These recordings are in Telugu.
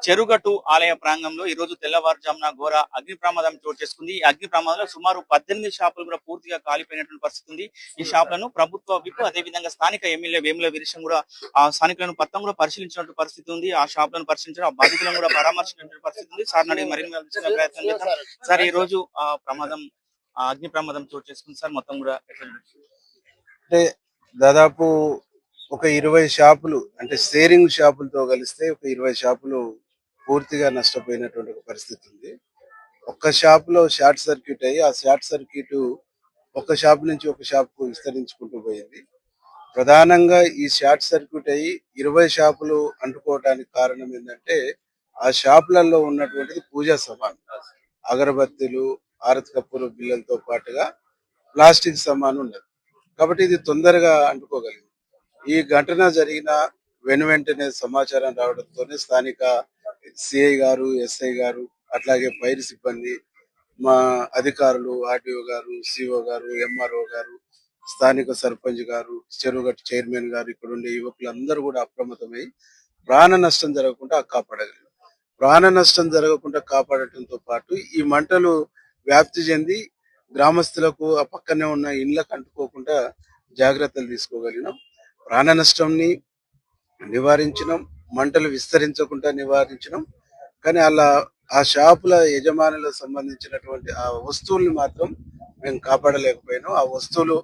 చెరుగట్టు ఆలయ ప్రాంగంలో ఈ రోజు తెల్లవారుజామున ఘోర అగ్ని ప్రమాదం చోటు చేసుకుంది. ఈ అగ్ని ప్రమాదంలో సుమారు 18 షాపులు కూడా పూర్తిగా కాలిపోయినటువంటి పరిస్థితి ఉంది. ఈ షాపులను ప్రభుత్వ విప్ అదే విధంగా స్థానిక ఎమ్మెల్యే వేముల వీరేశం కూడా ఆ స్థానికులను మొత్తం కూడా పరిశీలించినటువంటి పరిస్థితి ఉంది. ఆ షాపులను పరిశీలించడం, ఆ బాధితులను కూడా పరామర్శించినటువంటి పరిస్థితి ఉంది. సార్ నడి మరిన్ని వివరాలు ప్రయత్నం చేద్దాం. సార్ ఈ రోజు అగ్ని ప్రమాదం చోటు చేసుకుంది సార్. మొత్తం కూడా అంటే దాదాపు ఒక 20 షాపులు అంటే షేరింగ్ షాపులతో కలిస్తే ఒక 20 షాపులు పూర్తిగా నష్టపోయినటువంటి ఒక పరిస్థితి ఉంది. ఒక్క షాపులో షార్ట్ సర్క్యూట్ అయ్యి ఆ షార్ట్ సర్క్యూట్ ఒక షాప్ నుంచి ఒక షాప్కు విస్తరించుకుంటూ పోయింది. ప్రధానంగా ఈ షార్ట్ సర్క్యూట్ అయ్యి 20 షాపులు అంటుకోవడానికి కారణం ఏంటంటే ఆ షాపులలో ఉన్నటువంటిది పూజా సామాన్, అగరబత్తీలు, హారతి కర్పూర బిళ్ళలతో పాటుగా ప్లాస్టిక్ సామాను ఉన్నది. కాబట్టి ఇది తొందరగా అంటుకోగలిగింది. ఈ ఘటన జరిగిన వెంటనే సమాచారం రావడంతోనే స్థానిక సిఐ గారు, ఎస్ఐ గారు, అట్లాగే ఫైర్ సిబ్బంది, మా అధికారులు, ఆర్టీఓ గారు, సిఓ గారు, ఎంఆర్ఓ గారు, స్థానిక సర్పంచ్ గారు, చెరువుగట్టు చైర్మన్ గారు, ఇక్కడ ఉండే యువకులందరూ కూడా అప్రమత్తమై ప్రాణ నష్టం జరగకుండా కాపాడగలిగారు. ప్రాణ నష్టం జరగకుండా కాపాడటంతో పాటు ఈ మంటలు వ్యాప్తి చెంది గ్రామస్తులకు ఆ పక్కనే ఉన్న ఇండ్లకు అంటుకోకుండా జాగ్రత్తలు తీసుకోగలిగినాం. ప్రాణ నష్టంని నివారించడం, మంటలు విస్తరించకుండా నివారించడం. కానీ అలా ఆ షాపుల యజమానులకు సంబంధించినటువంటి ఆ వస్తువుల్ని మాత్రం మేము కాపాడలేకపోయినాం. ఆ వస్తువులు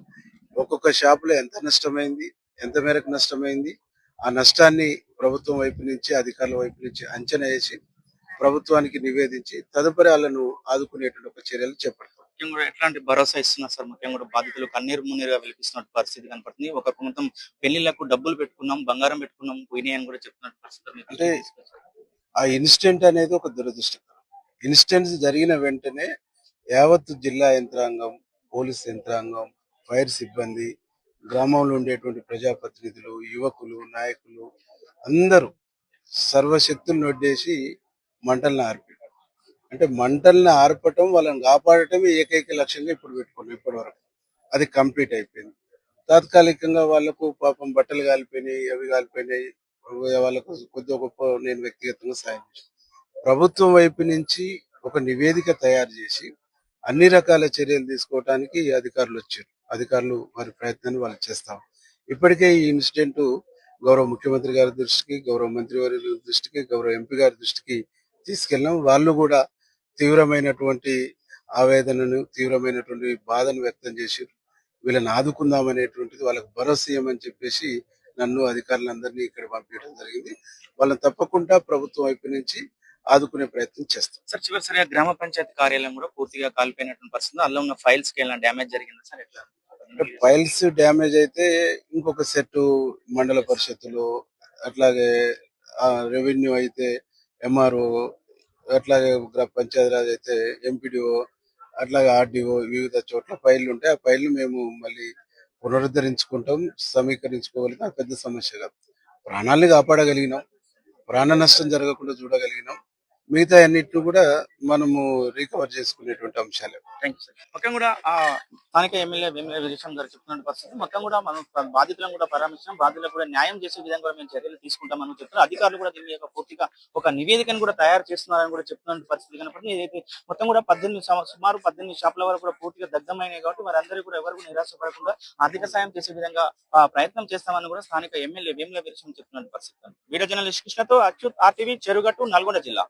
ఒక్కొక్క షాపులో ఎంత నష్టమైంది, ఎంత మేరకు నష్టమైంది, ఆ నష్టాన్ని ప్రభుత్వం వైపు నుంచి, అధికారుల వైపు నుంచి అంచనా వేసి ప్రభుత్వానికి నివేదించి తదుపరి వాళ్ళను ఆదుకునేటువంటి ఒక చర్యలు చేపడతాం. ఎట్లాంటి భరోసా ఇస్తున్నారు సార్? ముఖ్యంగా కూడా బాధితులు కన్నీరు మున్నీరుగా వెలిపిస్తున్న పరిస్థితి కనపడుతుంది. ఒక కొంత పెళ్లిళ్లకు డబ్బులు పెట్టుకున్నాం, బంగారం పెట్టుకున్నాం, పోయినాయి అని కూడా చెప్తున్న పరిస్థితి. అంటే ఆ ఇన్సిడెంట్ అనేది ఒక దురదృష్టకరం. ఇన్సిడెంట్స్ జరిగిన వెంటనే యావత్ జిల్లా యంత్రాంగం, పోలీస్ యంత్రాంగం, ఫైర్ సిబ్బంది, గ్రామంలో ఉండేటువంటి ప్రజాప్రతినిధులు, యువకులు, నాయకులు అందరూ సర్వశక్తులు నొడ్డేసి మంటలను ఆర్పారు. అంటే మంటల్ని ఆర్పటం, వాళ్ళని కాపాడటమే ఏకైక లక్ష్యంగా ఇప్పుడు పెట్టుకున్నాం. ఇప్పటి వరకు అది కంప్లీట్ అయిపోయింది. తాత్కాలికంగా వాళ్ళకు పాపం బట్టలు కాలిపోయినాయి, అవి కాలిపోయినాయి, వాళ్ళకు కొద్దిగా గొప్ప నేను వ్యక్తిగతంగా సాయం చేశాను. ప్రభుత్వం వైపు నుంచి ఒక నివేదిక తయారు చేసి అన్ని రకాల చర్యలు తీసుకోవడానికి అధికారులు వచ్చారు. అధికారులు వారి ప్రయత్నాన్ని వాళ్ళు చేస్తాం. ఇప్పటికే ఈ ఇన్సిడెంట్ గౌరవ ముఖ్యమంత్రి గారి దృష్టికి, గౌరవ మంత్రి వారి దృష్టికి, గౌరవ ఎంపీ గారి దృష్టికి తీసుకెళ్ళాం. వాళ్ళు కూడా తీవ్రమైనటువంటి ఆవేదనను, తీవ్రమైనటువంటి బాధను వ్యక్తం చేశారు. వీళ్ళని ఆదుకుందామనేటువంటిది, వాళ్ళకు భరోసా ఇవ్వమని చెప్పేసి నన్ను, అధికారులందరినీ ఇక్కడ పంపించడం జరిగింది. వాళ్ళని తప్పకుండా ప్రభుత్వం వైపు నుంచి ఆదుకునే ప్రయత్నం చేస్తాం. సార్ చివరిసారిగా గ్రామ పంచాయతీ కార్యాలయం కూడా పూర్తిగా కాలిపోయినటువంటి పరిస్థితి, అందులో ఉన్న ఫైల్స్ కి ఏమైనా డ్యామేజ్ జరిగిందా సార్? ఎట్లా ఫైల్స్ డ్యామేజ్ అయితే ఇంకొక సెట్ మండల పరిషత్తులు, అట్లాగే రెవెన్యూ అయితే ఎంఆర్ఓ, అట్లాగే పంచాయతీరాజ్ అయితే ఎంపీడీఓ, అట్లాగే ఆర్డీఓ, వివిధ చోట్ల ఫైళ్లు ఉంటాయి. ఆ ఫైళ్లు మేము మళ్ళీ పునరుద్ధరించుకుంటాం, సమీకరించుకోగలిగిన పెద్ద సమస్య కాదు. ప్రాణాలని కాపాడగలిగినాం, ప్రాణ నష్టం జరగకుండా చూడగలిగినాం. మిగతా అన్నిటిని కూడా మనము రికవర్ చేసుకునేటువంటి అంశాలే. Thank you sir. మొత్తం కూడా స్థానిక ఎమ్మెల్యే వేముల వీరేశం గారు చెప్తున్న పరిస్థితి, మొత్తం కూడా మనం బాధితులను కూడా పరామర్శించాం, బాధితులకు కూడా న్యాయం చేసే విధంగా కూడా మేము చర్యలు తీసుకుంటామని చెప్తున్నారు. అధికారులు కూడా దీని యొక్క పూర్తిగా ఒక నివేదికను కూడా తయారు చేస్తున్నారని కూడా చెప్తున్న పరిస్థితి కనపడుతుంది. ఏదైతే మొత్తం కూడా సుమారు 18 షాపుల వరకు కూడా పూర్తిగా దగ్ధమైనాయి. కాబట్టి వారందరూ కూడా ఎవరు నిరాశపడకుండా ఆర్థిక సాయం చేసే విధంగా ప్రయత్నం చేస్తామని కూడా స్థానిక ఎమ్మెల్యే వేముల వీరేశం చెప్తున్న పరిస్థితి. వీడియో జర్నలిస్ట్ కృష్ణతో అచ్యుత్, RTV, చెరుగట్టు, నల్గొండ జిల్లా.